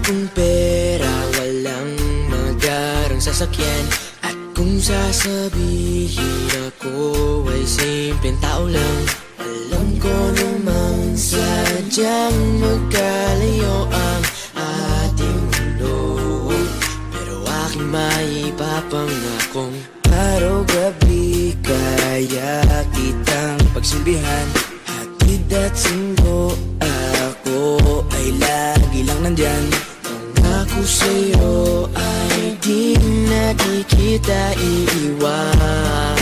akong pera, walang magarang sasakyan. At kung sasabihin ako ay simpleng tao lang, alam ko namang sadyang magkalayo ang ating mundo. Pero aking maipapangakong araw-gabi kaya kitang pagsilbihan. Hatid at sundo, ako ay lagi lang nandyan. Ako sa'yo ay di na di kita iiwanan.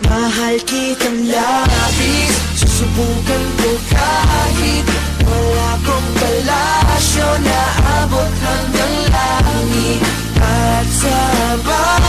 Mahal kitang labis, susubukan ko kahit wala kong palasyo na abot hanggang langit. At sabay